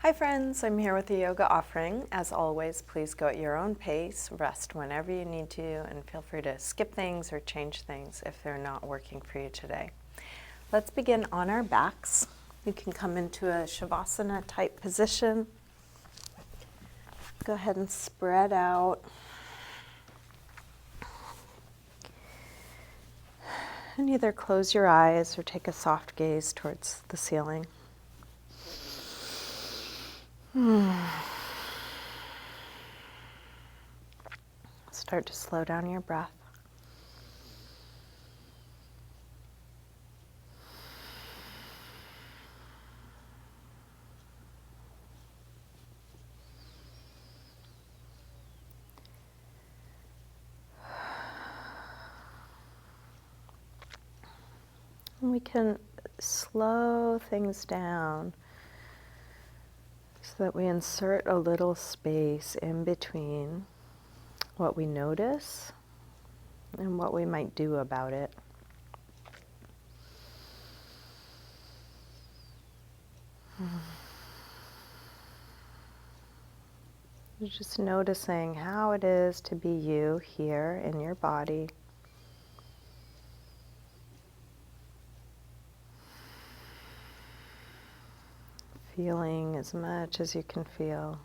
Hi friends, I'm here with a yoga offering. As always, please go at your own pace, rest whenever you need to, and feel free to skip things or change things if they're not working for you today. Let's begin on our backs. You can come into a savasana type position. Go ahead and spread out. And either close your eyes or take a soft gaze towards the ceiling. Start to slow down your breath. And we can slow things down so that we insert a little space in between what we notice and what we might do about it. You're just noticing how it is to be you here in your body. Feeling as much as you can feel.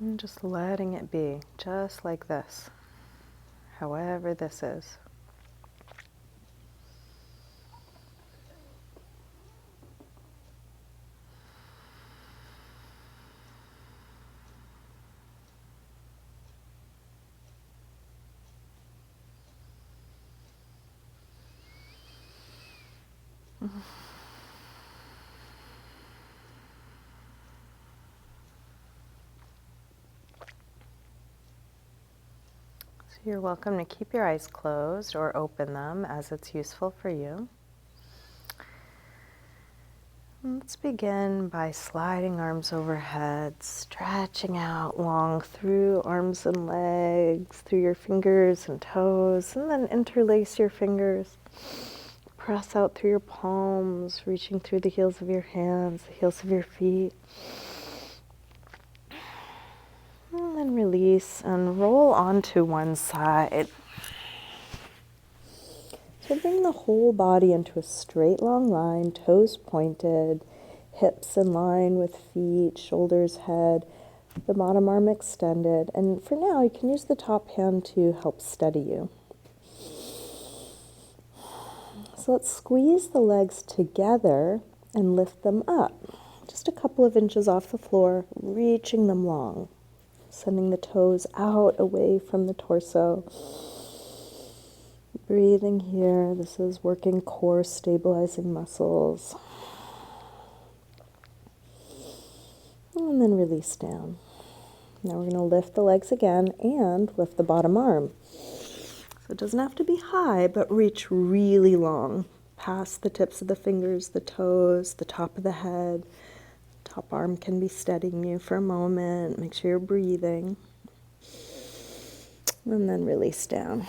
And just letting it be, just like this, however this is. You're welcome to keep your eyes closed or open them as it's useful for you. Let's begin by sliding arms overhead, stretching out long through arms and legs, through your fingers and toes, and then interlace your fingers. Press out through your palms, reaching through the heels of your hands, the heels of your feet. And then release and roll onto one side. So bring the whole body into a straight long line, toes pointed, hips in line with feet, shoulders, head, the bottom arm extended. And for now, you can use the top hand to help steady you. So let's squeeze the legs together and lift them up. Just a couple of inches off the floor, reaching them long. Sending the toes out away from the torso. Breathing here. This is working core stabilizing muscles. And then release down. Now we're going to lift the legs again and lift the bottom arm. So it doesn't have to be high, but reach really long. Past the tips of the fingers, the toes, the top of the head. Top arm can be steadying you for a moment. Make sure you're breathing. And then release down.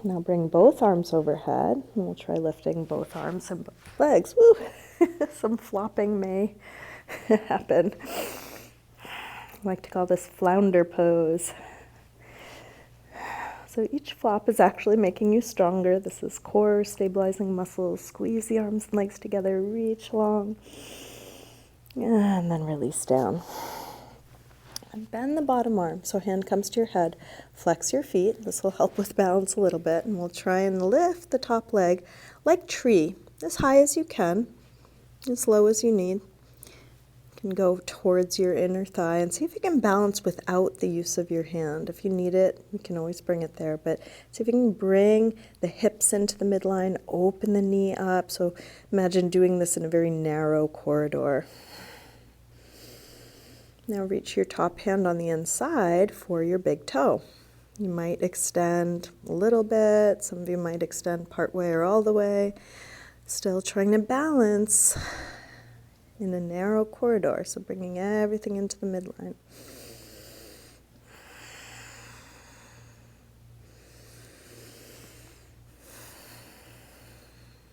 Now bring both arms overhead. And we'll try lifting both arms and both legs. Woo! Some flopping may happen. I like to call this flounder pose. So each flop is actually making you stronger. This is core stabilizing muscles. Squeeze the arms and legs together. Reach long. And then release down. And bend the bottom arm. So hand comes to your head. Flex your feet. This will help with balance a little bit. And we'll try and lift the top leg like tree. As high as you can. As low as you need. You can go towards your inner thigh and see if you can balance without the use of your hand. If you need it, you can always bring it there. But see if you can bring the hips into the midline. Open the knee up. So imagine doing this in a very narrow corridor. Now reach your top hand on the inside for your big toe. You might extend a little bit. Some of you might extend part way or all the way. Still trying to balance in a narrow corridor, so bringing everything into the midline.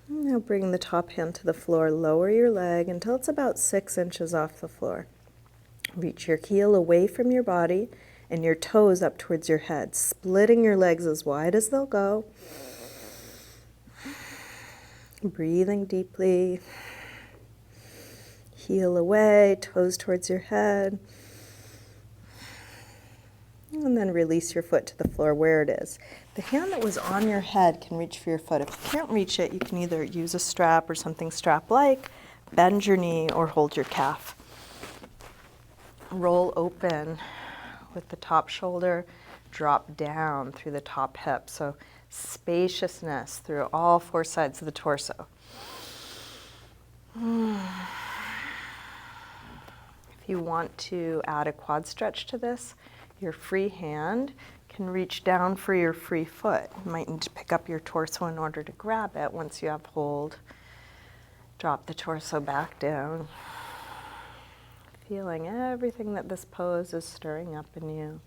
Now bring the top hand to the floor, lower your leg until it's about 6 inches off the floor. Reach your heel away from your body and your toes up towards your head, splitting your legs as wide as they'll go. Breathing deeply. Heel away, toes towards your head. And then release your foot to the floor where it is. The hand that was on your head can reach for your foot. If you can't reach it, you can either use a strap or something strap-like, bend your knee, or hold your calf. Roll open with the top shoulder, drop down through the top hip. So spaciousness through all 4 sides of the torso. If you want to add a quad stretch to this, your free hand can reach down for your free foot. You might need to pick up your torso in order to grab it. Once you have hold, drop the torso back down. Feeling everything that this pose is stirring up in you.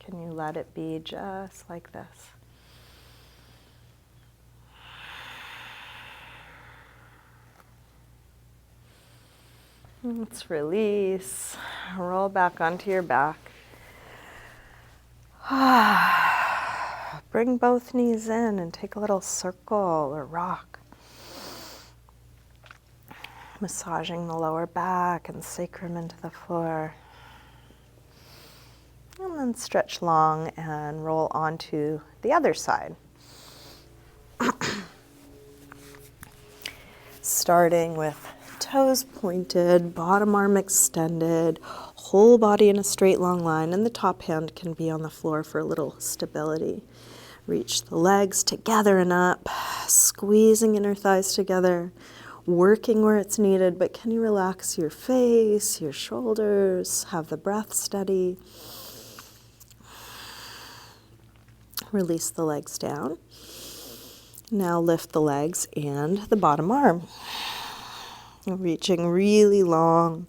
Can you let it be just like this? Let's release. Roll back onto your back. Bring both knees in and take a little circle or rock. Massaging the lower back and sacrum into the floor. And then stretch long and roll onto the other side. Starting with toes pointed, bottom arm extended, whole body in a straight long line, and the top hand can be on the floor for a little stability. Reach the legs together and up, squeezing inner thighs together, working where it's needed, but can you relax your face, your shoulders, have the breath steady. Release the legs down. Now lift the legs and the bottom arm. Reaching really long.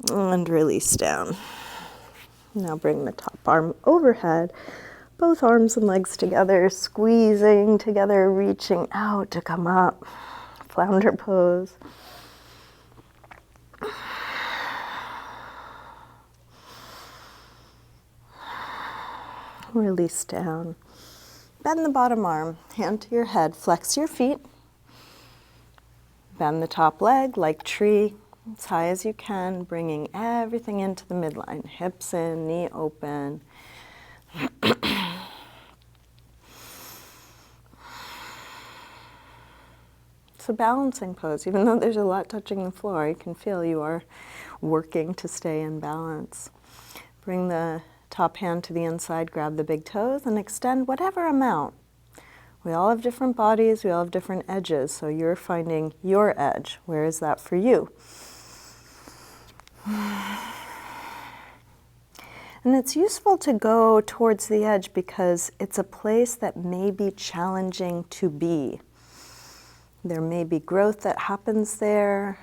And release down. Now bring the top arm overhead. Both arms and legs together, squeezing together, reaching out to come up. Flounder pose. Release down. Bend the bottom arm, hand to your head, flex your feet. Bend the top leg like tree, as high as you can, bringing everything into the midline. Hips in, knee open. It's a balancing pose. Even though there's a lot touching the floor, you can feel you are working to stay in balance. Bring the top hand to the inside, grab the big toes, and extend whatever amount. We all have different bodies, we all have different edges, so you're finding your edge. Where is that for you? And it's useful to go towards the edge because it's a place that may be challenging to be. There may be growth that happens there.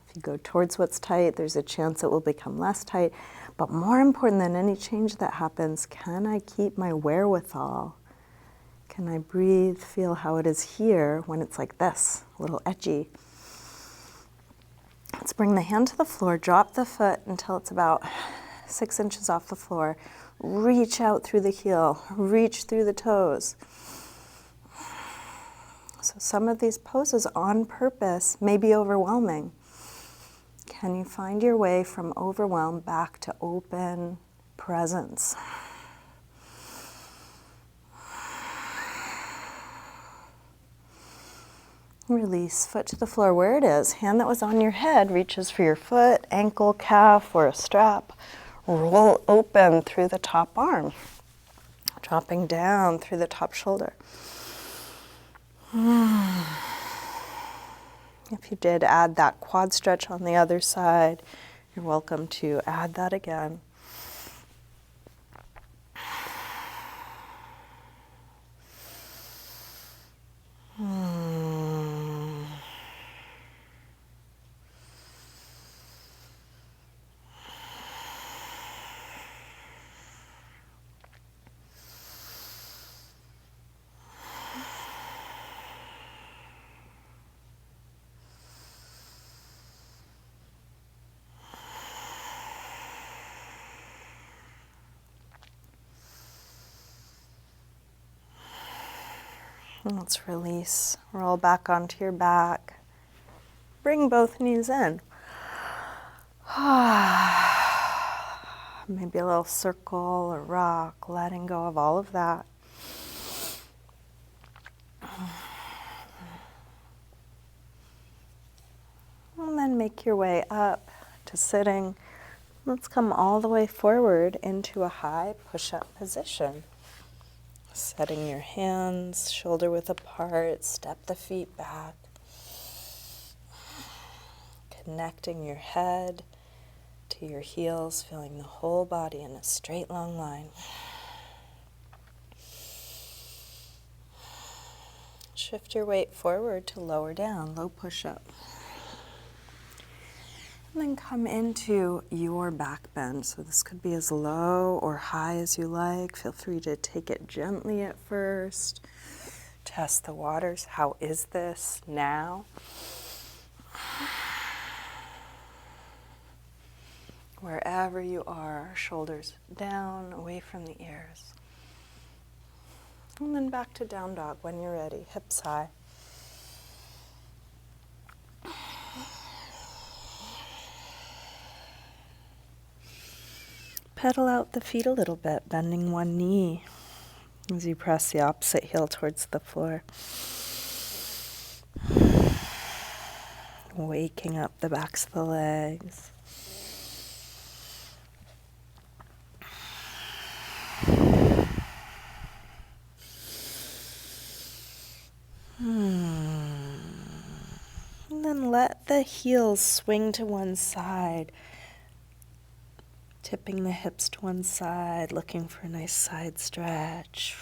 If you go towards what's tight, there's a chance it will become less tight. But more important than any change that happens, can I keep my wherewithal? Can I breathe, feel how it is here when it's like this, a little edgy? Let's bring the hand to the floor, drop the foot until it's about 6 inches off the floor. Reach out through the heel, reach through the toes. So some of these poses on purpose may be overwhelming. Can you find your way from overwhelm back to open presence? Release, foot to the floor where it is. Hand that was on your head reaches for your foot, ankle, calf, or a strap. Roll open through the top arm, dropping down through the top shoulder. If you did add that quad stretch on the other side, you're welcome to add that again. Let's release. Roll back onto your back. Bring both knees in. Maybe a little circle or rock, letting go of all of that. And then make your way up to sitting. Let's come all the way forward into a high push-up position. Setting your hands shoulder width apart, step the feet back. Connecting your head to your heels, feeling the whole body in a straight long line. Shift your weight forward to lower down, low push-up. And then come into your back bend. So this could be as low or high as you like. Feel free to take it gently at first. Test the waters. How is this now? Wherever you are, shoulders down, away from the ears. And then back to down dog when you're ready, hips high. Pedal out the feet a little bit, bending one knee as you press the opposite heel towards the floor. Waking up the backs of the legs. And then let the heels swing to one side. Tipping the hips to one side, looking for a nice side stretch.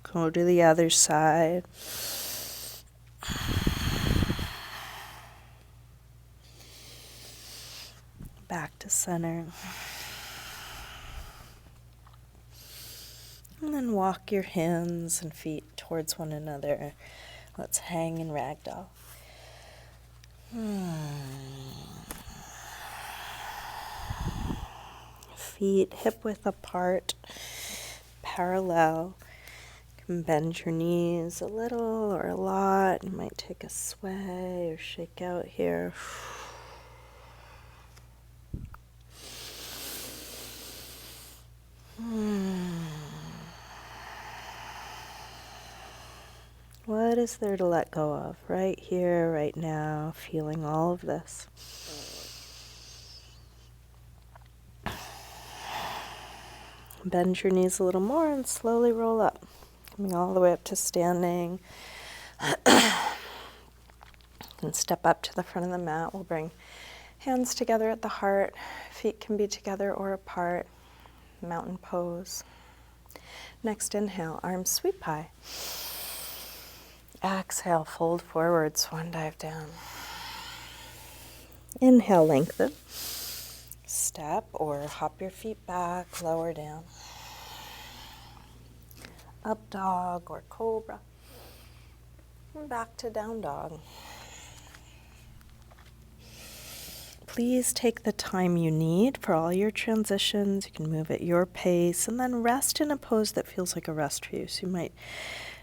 Go to the other side. Back to center. And then walk your hands and feet towards one another. Let's hang in ragdoll. Feet hip width apart, parallel. You can bend your knees a little or a lot. You might take a sway or shake out here. What is there to let go of right here, right now, feeling all of this? Bend your knees a little more and slowly roll up, coming all the way up to standing. And step up to the front of the mat. We'll bring hands together at the heart. Feet can be together or apart. Mountain pose. Next inhale, arms sweep high. Exhale, fold forward, swan dive down. Inhale, lengthen. Step or hop your feet back, lower down. Up dog or cobra. And back to down dog. Please take the time you need for all your transitions. You can move at your pace and then rest in a pose that feels like a rest for you. So you might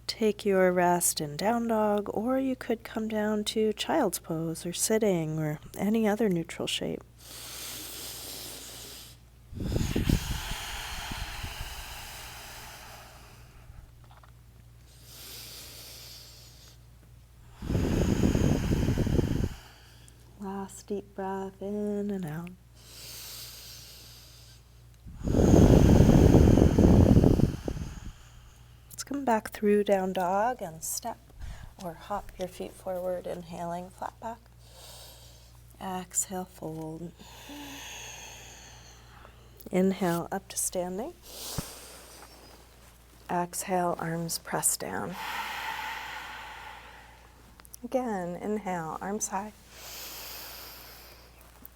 take your rest in down dog, or you could come down to child's pose or sitting or any other neutral shape. Last deep breath in and out. Let's come back through down dog and step or hop your feet forward, inhaling, flat back. Exhale, fold. Inhale, up to standing. Exhale, arms press down. Again, inhale, arms high.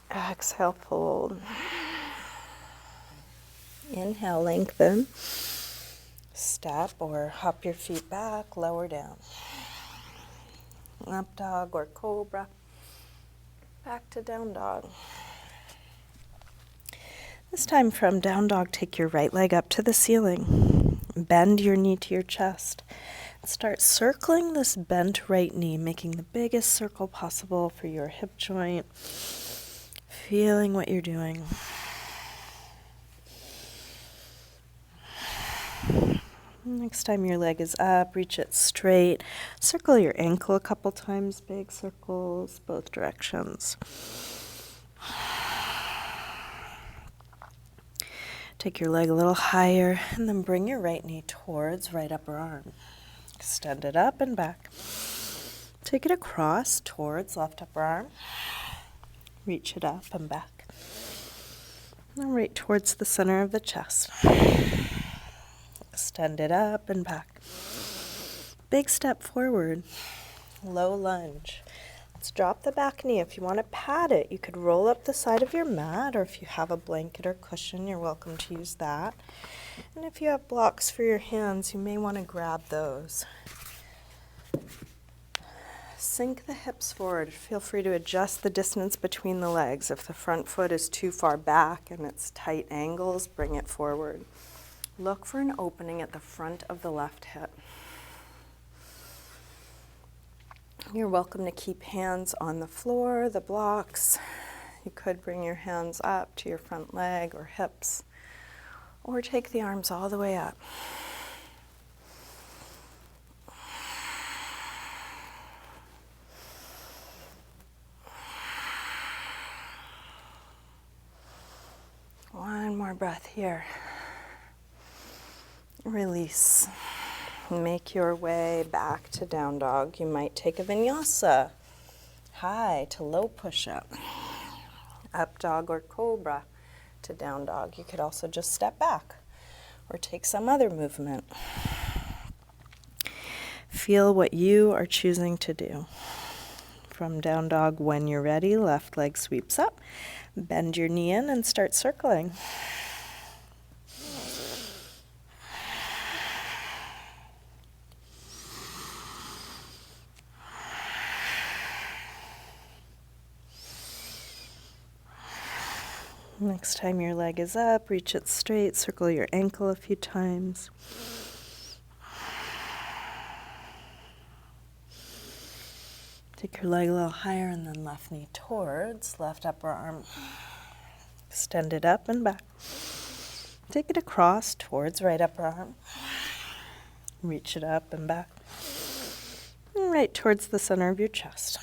Exhale, fold. Inhale, lengthen. Step or hop your feet back, lower down. Up dog or cobra. Back to down dog. This time from down dog, take your right leg up to the ceiling. Bend your knee to your chest. Start circling this bent right knee, making the biggest circle possible for your hip joint. Feeling what you're doing. Next time your leg is up, reach it straight. Circle your ankle a couple times, big circles, both directions. Take your leg a little higher and then bring your right knee towards right upper arm. Extend it up and back. Take it across towards left upper arm. Reach it up and back. And right towards the center of the chest. Extend it up and back. Big step forward. Low lunge. Let's drop the back knee. If you want to pad it, you could roll up the side of your mat, or if you have a blanket or cushion, you're welcome to use that. And if you have blocks for your hands, you may want to grab those. Sink the hips forward. Feel free to adjust the distance between the legs. If the front foot is too far back and it's tight angles, bring it forward. Look for an opening at the front of the left hip. You're welcome to keep hands on the floor, the blocks. You could bring your hands up to your front leg or hips, or take the arms all the way up. One more breath here. Release. Make your way back to down dog. You might take a vinyasa. High to low push-up. Up dog or cobra to down dog. You could also just step back or take some other movement. Feel what you are choosing to do. From down dog, when you're ready, left leg sweeps up. Bend your knee in and start circling. Next time your leg is up, reach it straight, circle your ankle a few times. Take your leg a little higher and then left knee towards left upper arm. Extend it up and back. Take it across towards right upper arm. Reach it up and back. And right towards the center of your chest.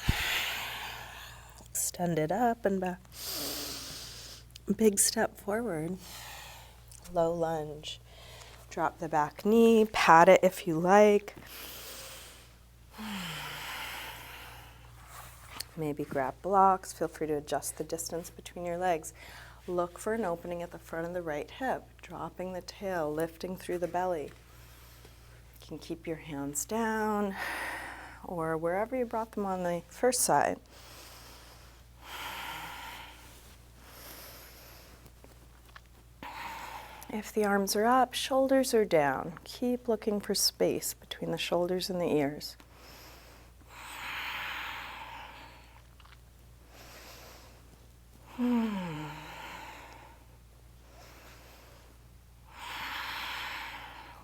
Extend it up and back. Big step forward. Low lunge. Drop the back knee. Pat it if you like. Maybe grab blocks. Feel free to adjust the distance between your legs. Look for an opening at the front of the right hip. Dropping the tail, lifting through the belly. You can keep your hands down or wherever you brought them on the first side. If the arms are up, shoulders are down. Keep looking for space between the shoulders and the ears.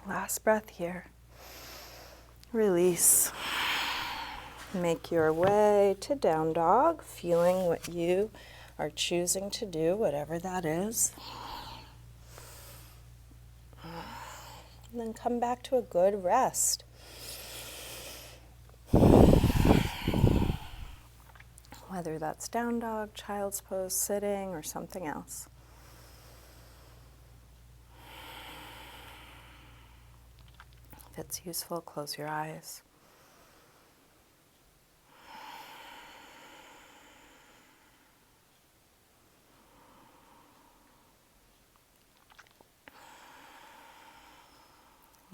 Last breath here. Release. Make your way to down dog, feeling what you are choosing to do, whatever that is. And then come back to a good rest. Whether that's down dog, child's pose, sitting, or something else. If it's useful, close your eyes.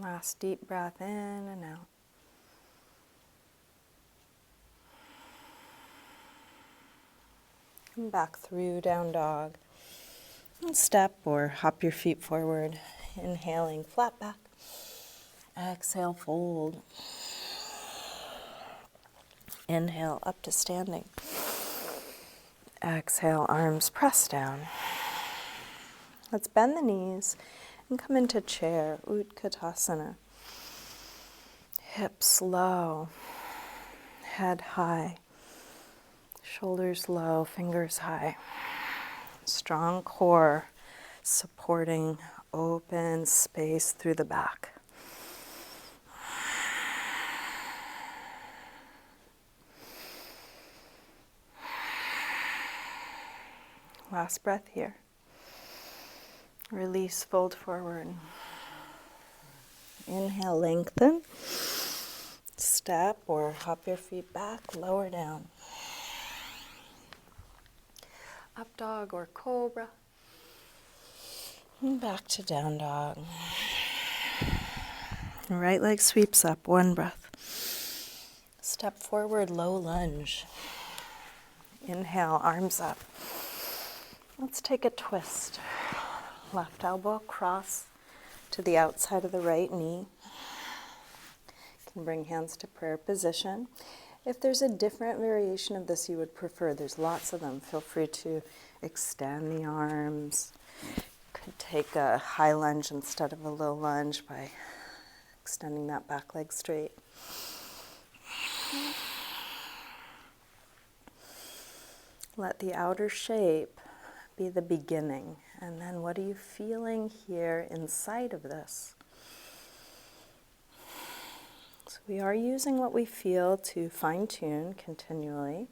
Last deep breath in and out. Come back through down dog. And step or hop your feet forward. Inhaling, flat back. Exhale, fold. Inhale, up to standing. Exhale, arms press down. Let's bend the knees and come into chair, Utkatasana. Hips low, head high, shoulders low, fingers high. Strong core supporting open space through the back. Last breath here. Release, fold forward. Inhale, lengthen. Step or hop your feet back, lower down. Up dog or cobra. And back to down dog. Right leg sweeps up, one breath. Step forward, low lunge. Inhale, arms up. Let's take a twist. Left elbow across to the outside of the right knee. You can bring hands to prayer position. If there's a different variation of this you would prefer, there's lots of them. Feel free to extend the arms. You could take a high lunge instead of a low lunge by extending that back leg straight. Let the outer shape be the beginning. And then what are you feeling here inside of this? So we are using what we feel to fine-tune continually.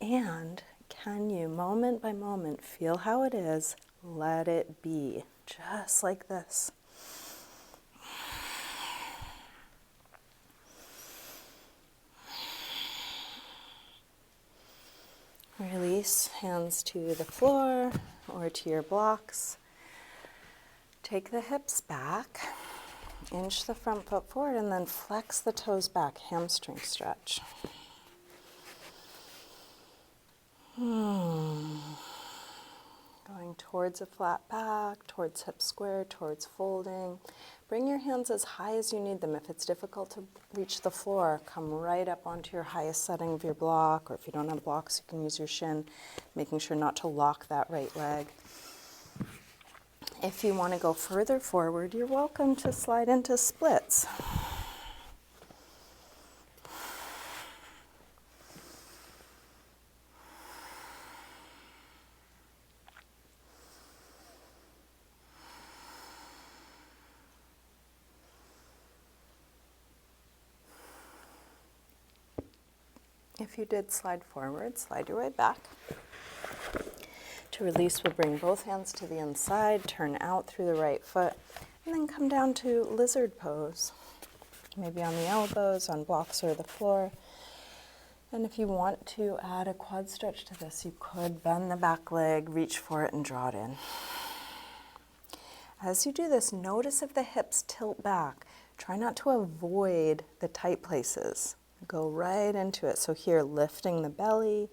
And can you, moment by moment, feel how it is? Let it be, just like this. Release, hands to the floor or to your blocks. Take the hips back, inch the front foot forward, and then flex the toes back, hamstring stretch. Going towards a flat back, towards hip square, towards folding. Bring your hands as high as you need them. If it's difficult to reach the floor, come right up onto your highest setting of your block, or if you don't have blocks, you can use your shin, making sure not to lock that right leg. If you want to go further forward, you're welcome to slide into splits. If you did slide forward, slide your way back. To release, we'll bring both hands to the inside, turn out through the right foot, and then come down to lizard pose. Maybe on the elbows, on blocks or the floor. And if you want to add a quad stretch to this, you could bend the back leg, reach for it, and draw it in. As you do this, notice if the hips tilt back. Try not to avoid the tight places. Go right into it. So here, lifting the belly,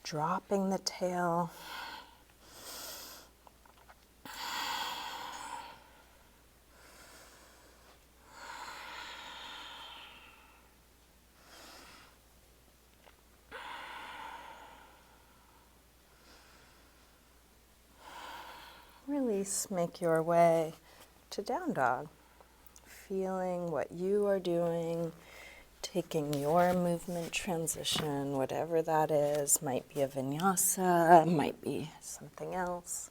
dropping the tail. Release, make your way to down dog. Feeling what you are doing, taking your movement transition, whatever that is. Might be a vinyasa, might be something else.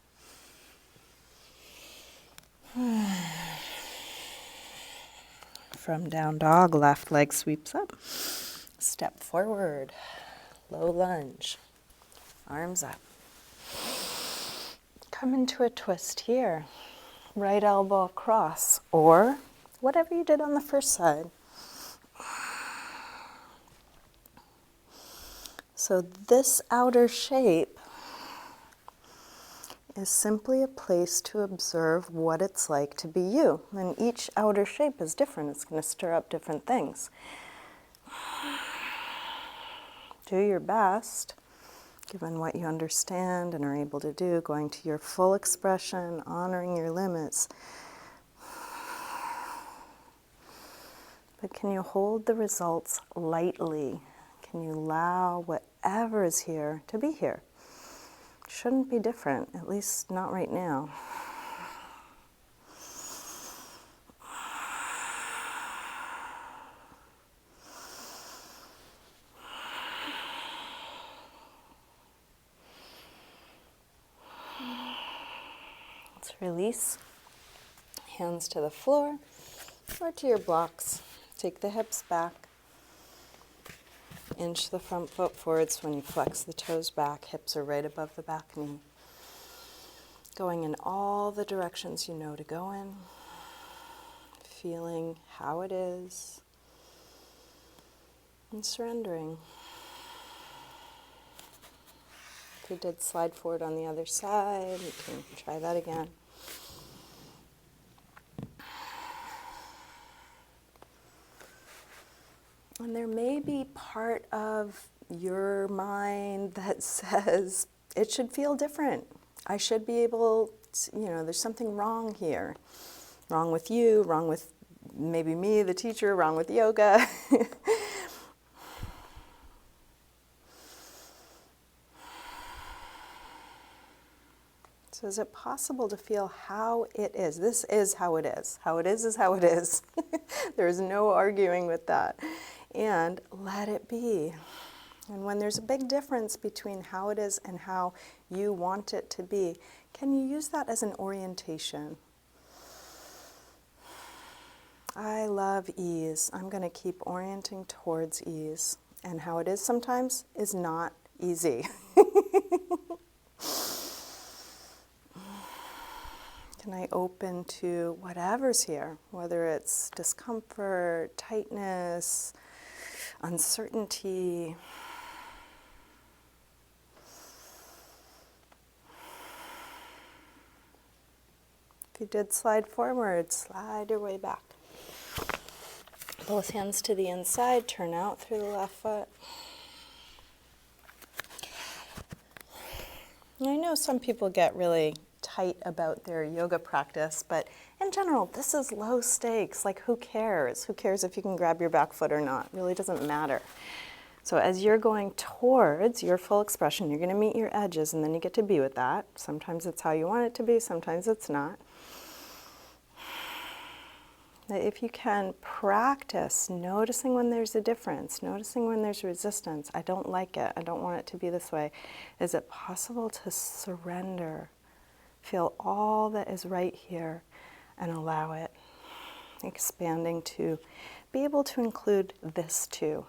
From down dog, left leg sweeps up. Step forward, low lunge, arms up. Come into a twist here. Right elbow across, or whatever you did on the first side. So this outer shape is simply a place to observe what it's like to be you. And each outer shape is different. It's going to stir up different things. Do your best, given what you understand and are able to do, going to your full expression, honoring your limits. But can you hold the results lightly? Can you allow whatever is here to be here? Shouldn't be different, at least not right now. Let's release. Hands to the floor or to your blocks. Take the hips back. Inch the front foot forwards when you flex the toes back. Hips are right above the back knee. Going in all the directions you know to go in. Feeling how it is. And surrendering. If you did slide forward on the other side, you can try that again. And there may be part of your mind that says it should feel different. I should be able to, there's something wrong here. Wrong with you, wrong with maybe me, the teacher, wrong with yoga. So is it possible to feel how it is? This is how it is. How it is how it is. There is no arguing with that. And let it be. And when there's a big difference between how it is and how you want it to be, can you use that as an orientation? I love ease. I'm going to keep orienting towards ease. And how it is sometimes is not easy. Can I open to whatever's here, whether it's discomfort, tightness, uncertainty. If you did slide forward, slide your way back. Both hands to the inside, turn out through the left foot. I know some people get really tight about their yoga practice, but in general, this is low stakes. Like, who cares? Who cares if you can grab your back foot or not? It really doesn't matter. So as you're going towards your full expression, you're going to meet your edges, and then you get to be with that. Sometimes it's how you want it to be, sometimes it's not. If you can practice noticing when there's a difference, noticing when there's resistance, I don't like it, I don't want it to be this way, is it possible to surrender? Feel all that is right here and allow it, expanding to be able to include this too.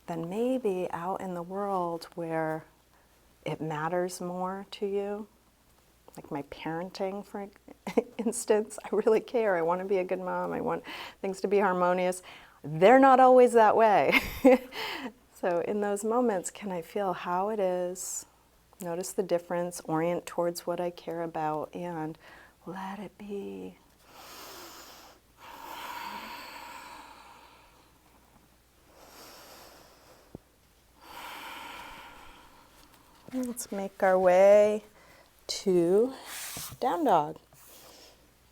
Then maybe out in the world where it matters more to you, like my parenting, for instance, I really care. I want to be a good mom. I want things to be harmonious. They're not always that way. So in those moments, can I feel how it is? Notice the difference, orient towards what I care about, and let it be. Let's make our way to down dog.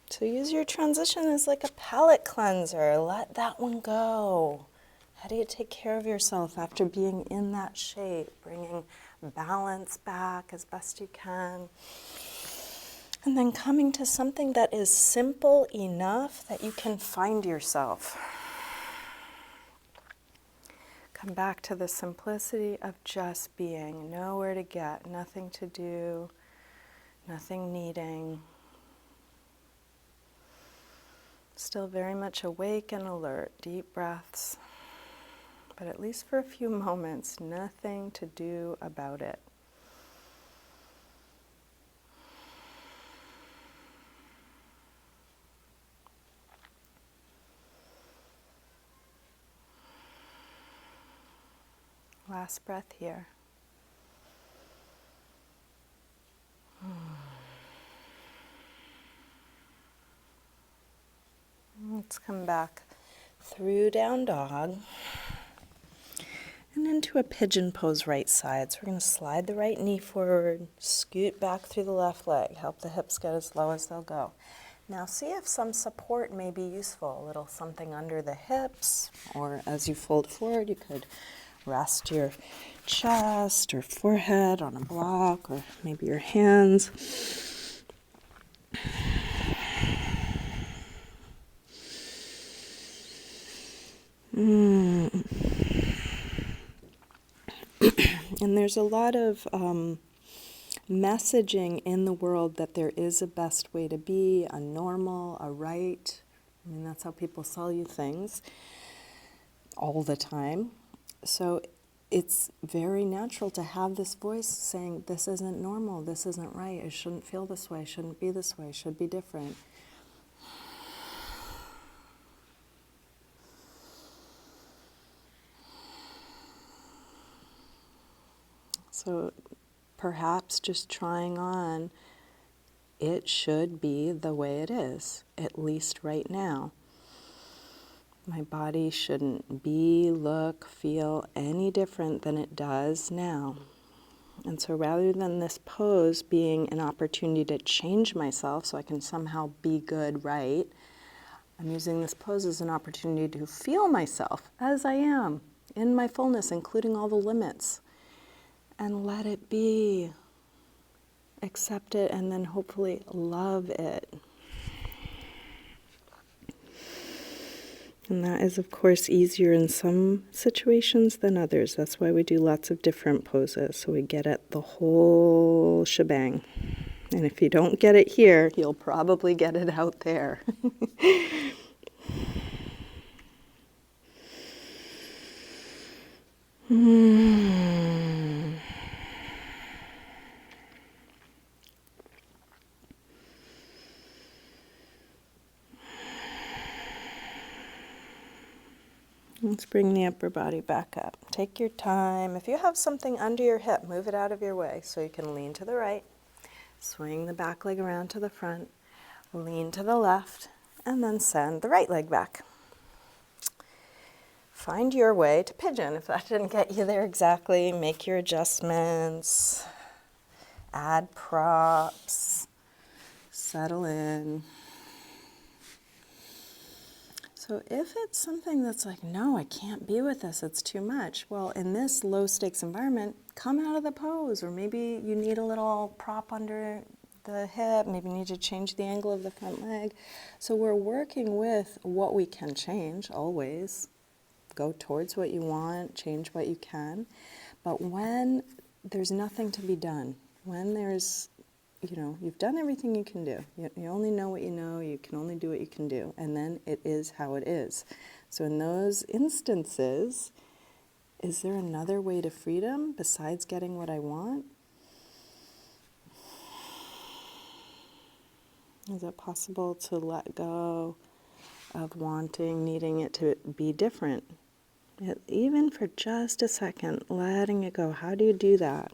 So use your transition as like a palate cleanser. Let that one go. How do you take care of yourself after being in that shape? Bringing balance back as best you can. And then coming to something that is simple enough that you can find yourself. Come back to the simplicity of just being. Nowhere to get, nothing to do, nothing needing. Still very much awake and alert. Deep breaths. But at least for a few moments, nothing to do about it. Last breath here. Let's come back through down dog and into a pigeon pose right side. So we're going to slide the right knee forward, scoot back through the left leg, help the hips get as low as they'll go. Now see if some support may be useful, a little something under the hips, or as you fold forward you could rest your chest or forehead on a block, or maybe your hands. And there's a lot of messaging in the world that there is a best way to be, a normal, a right. I mean, that's how people sell you things all the time. So it's very natural to have this voice saying, this isn't normal, this isn't right, I shouldn't feel this way, I shouldn't be this way, I should be different. So perhaps just trying on, it should be the way it is, at least right now. My body shouldn't be, look, feel any different than it does now. And so rather than this pose being an opportunity to change myself so I can somehow be good, right, I'm using this pose as an opportunity to feel myself as I am, in my fullness, including all the limits. And let it be. Accept it and then hopefully love it. And that is, of course, easier in some situations than others. That's why we do lots of different poses, so we get at the whole shebang. And if you don't get it here, you'll probably get it out there. Let's bring the upper body back up. Take your time. If you have something under your hip, move it out of your way so you can lean to the right, swing the back leg around to the front, lean to the left, and then send the right leg back. Find your way to pigeon. If that didn't get you there exactly, make your adjustments, add props, settle in. So if it's something that's like, no, I can't be with this, it's too much, well, in this low-stakes environment, come out of the pose, or maybe you need a little prop under the hip, maybe you need to change the angle of the front leg. So we're working with what we can change, always. Go towards what you want, change what you can. But when there's nothing to be done, when there's, you've done everything you can do. You only know what you know, you can only do what you can do, and then it is how it is. So in those instances, is there another way to freedom besides getting what I want? Is it possible to let go of wanting, needing it to be different? Even for just a second, letting it go. How do you do that?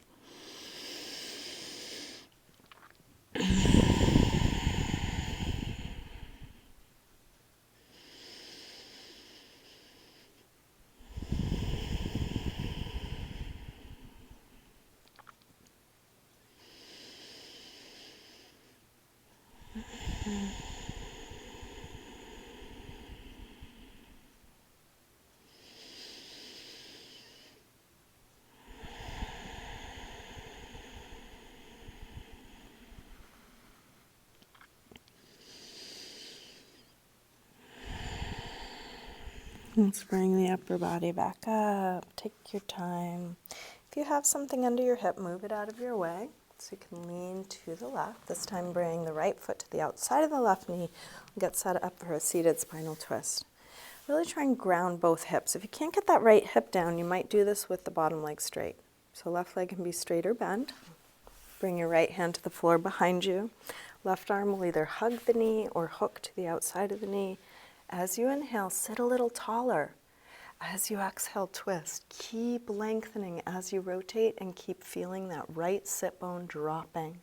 Let's bring the upper body back up. Take your time. If you have something under your hip, move it out of your way so you can lean to the left. This time bring the right foot to the outside of the left knee. We'll get set up for a seated spinal twist. Really try and ground both hips. If you can't get that right hip down, you might do this with the bottom leg straight. So left leg can be straight or bent. Bring your right hand to the floor behind you. Left arm will either hug the knee or hook to the outside of the knee. As you inhale, sit a little taller. As you exhale, twist. Keep lengthening as you rotate and keep feeling that right sit bone dropping.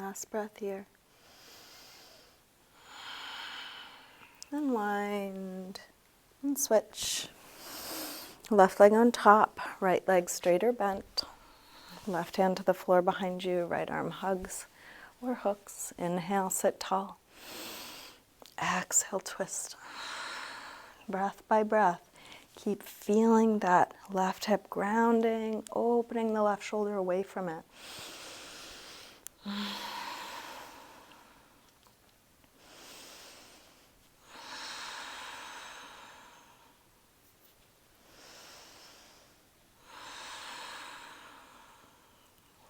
Last breath here. Unwind and switch. Left leg on top, right leg straight or bent. Left hand to the floor behind you, right arm hugs or hooks. Inhale, sit tall. Exhale, twist. Breath by breath. Keep feeling that left hip grounding, opening the left shoulder away from it.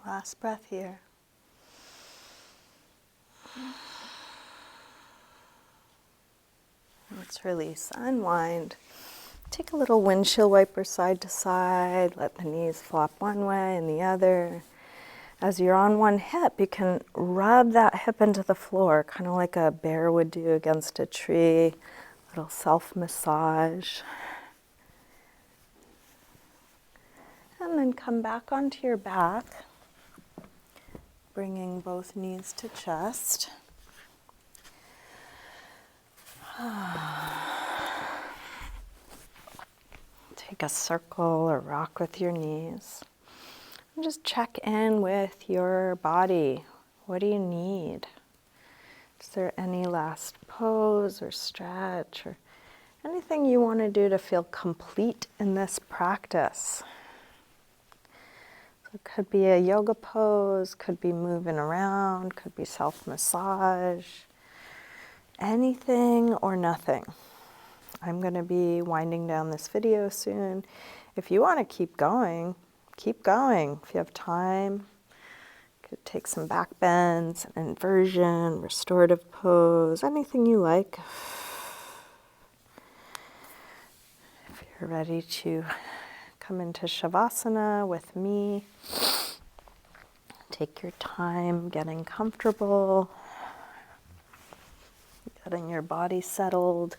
Last breath here. Let's release, unwind. Take a little windshield wiper side to side. Let the knees flop one way and the other. As you're on one hip, you can rub that hip into the floor, kind of like a bear would do against a tree. Little self-massage. And then come back onto your back, bringing both knees to chest. Take a circle or rock with your knees. And just check in with your body. What do you need? Is there any last pose or stretch or anything you want to do to feel complete in this practice? So it could be a yoga pose, could be moving around, could be self-massage, anything or nothing. I'm going to be winding down this video soon. If you want to keep going, keep going. If you have time, you could take some back bends, an inversion, restorative pose, anything you like. If you're ready to come into Shavasana with me, take your time getting comfortable, getting your body settled.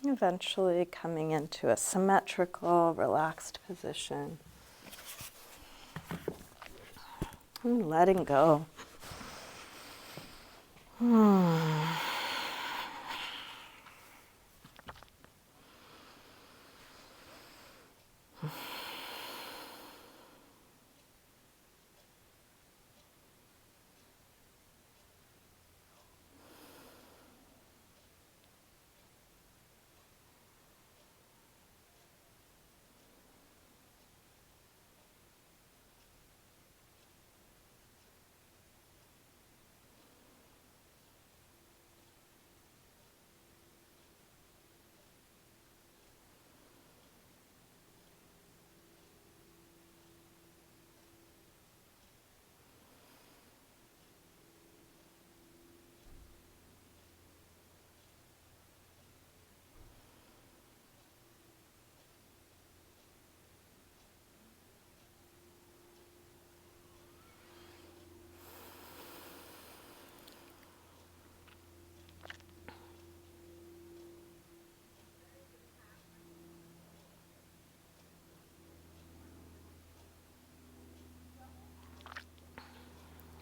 Eventually coming into a symmetrical, relaxed position. And letting go.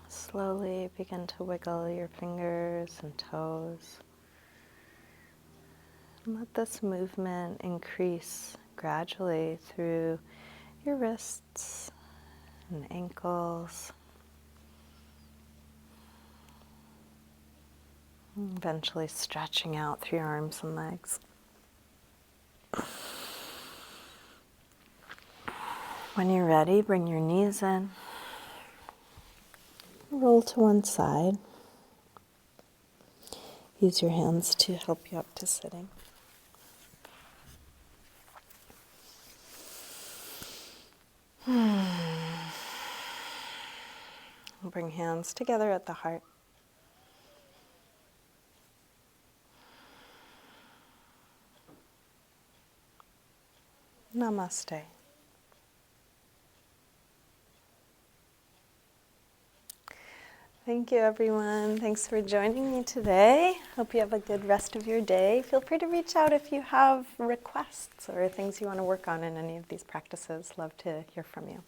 Slowly begin to wiggle your fingers and toes. And let this movement increase gradually through your wrists and ankles. And eventually stretching out through your arms and legs. When you're ready, bring your knees in. Roll to one side. Use your hands to help you up to sitting. Bring hands together at the heart. Namaste. Thank you, everyone. Thanks for joining me today. Hope you have a good rest of your day. Feel free to reach out if you have requests or things you want to work on in any of these practices. Love to hear from you.